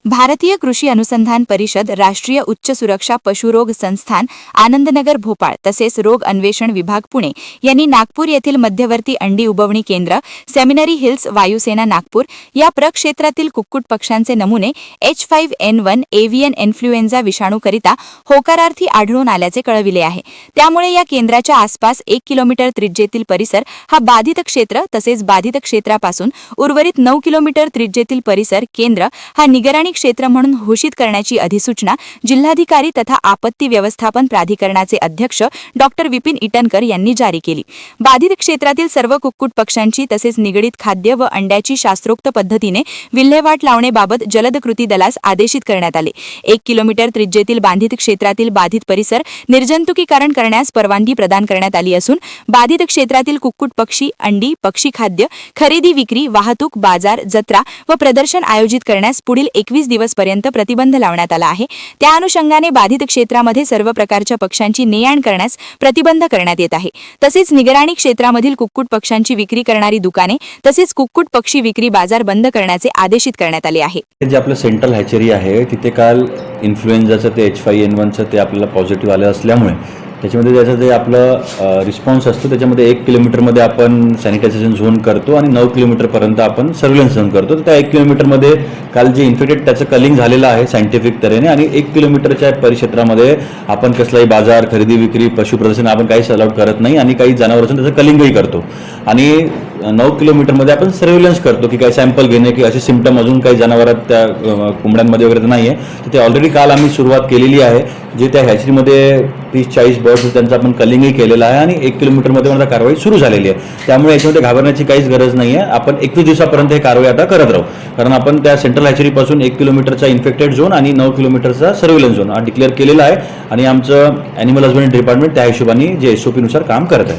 भारतीय कृषी अनुसंधान परिषद, राष्ट्रीय उच्च सुरक्षा पशुरोग संस्थान, आनंदनगर भोपाळ तसेच रोग अन्वेषण विभाग पुणे यांनी नागपूर येथील मध्यवर्ती अंडी उबवणी केंद्र सेमिनरी हिल्स वायुसेना नागपूर या प्रक्षेत्रातील कुक्कुट पक्ष्यांचे नमुने H5N1 एव्हियन इन्फ्लुएन्झा विषाणूकरिता होकारार्थी आढळून आल्याचे कळविले आहे। त्यामुळे या केंद्राच्या आसपास 1 किलोमीटर त्रिज्येतील परिसर हा बाधित क्षेत्र तसेच बाधित क्षेत्रापासून उर्वरित 9 किलोमीटर त्रिज्येतील परिसर केंद्र हा निगराणी क्षेत्र म्हणून घोषित करण्याची अधिसूचना जिल्हाधिकारी तथा आपत्ती व्यवस्थापन प्राधिकरणाचे अध्यक्ष डॉक्टर विपिन इटनकर यांनी जारी केली। बाधित क्षेत्रातील सर्व कुक्कुट पक्ष्यांची तसेच निगडित खाद्य व अंड्याची शास्त्रोक्त पद्धतीने विल्हेवाट लावण्याबाबत जलद कृती दलास आदेशित करण्यात आले। 1 किलोमीटर त्रिज्येतील बाधित क्षेत्रातील बाधित परिसर निर्जंतुकीकरण करण्यास परवानगी प्रदान करण्यात आली असून बाधित क्षेत्रातील कुक्कुट पक्षी, अंडी, पक्षी खाद्य खरेदी, विक्री, वाहतूक, बाजार, जत्रा व प्रदर्शन आयोजित करण्यास पुढील 21 दिवसपर्यंत प्रतिबंध लावण्यात आला आहे। त्या अनुषंगाने बाधित क्षेत्रामध्ये सर्व प्रकारच्या पक्ष्यांची ने-आण करण्यास प्रतिबंध करण्यात येत आहे। तसेच निगराणी क्षेत्रामधील कुक्कुट पक्ष्यांची विक्री करणारी दुकाने तसेच कुक्कुट पक्षी विक्री बाजार बंद करण्याचे आदेशित करण्यात आले आहे। जे आपलं सेंट्रल हॅचरी आहे तिथे काल इन्फ्लुएन्झाचं ते H5N1चं ते आपल्याला पॉझिटिव्ह आलं असल्यामुळे त्याच्यामध्ये त्याचं जे आपलं रिस्पॉन्स असतो त्याच्यामध्ये 1 किलोमीटरमध्ये आपण सॅनिटायझेशन झोन करतो आणि 9 किलोमीटरपर्यंत आपण सर्व्हिलन्स झोन करतो। तर त्या 1 किलोमीटरमध्ये काल जे इन्फेक्टेड त्याचं कलिंग झालेलं आहे सायंटिफिक तऱ्हेने आणि 1 किलोमीटरच्या परिक्षेत्रामध्ये आपण कसलाही बाजार, खरेदी, विक्री, पशु प्रदर्शन आपण काहीच अलाउड करत नाही आणि काही जनावरांचं त्याचं कलिंगही करतो आणि 9 किलोमीटरमध्ये आपण सर्व्हिलन्स करतो की काही सॅम्पल घेणे की असे सिम्पटम अजून काही जनावरात त्या कोंबड्यांमध्ये वगैरे नाही आहे। तर ते ऑलरेडी काल आम्ही सुरुवात केलेली आहे जे त्या हॅचरीमध्ये 30-40 बर्ड्स त्यांचं आपण कलिंगही केलेलं आहे आणि 1 किलोमीटरमध्ये आता कारवाई सुरू झालेली आहे। त्यामुळे याच्यामध्ये घाबरण्याची काहीच गरज नाही आहे। आपण 21 दिवसापर्यंत ही कारवाई आता करत राहू कारण आपण त्या सेंट्रल हॅचरीपासून 1 किलोमीटरचा इन्फेक्टेड झोन आणि 9 किलोमीटरचा सर्व्हिलन्स झोन हा डिक्लेअर केलेला आहे आणि आमचं ॲनिमल हजबंडरी डिपार्टमेंट त्या हिशोबाने जे SOP नुसार काम करत आहे।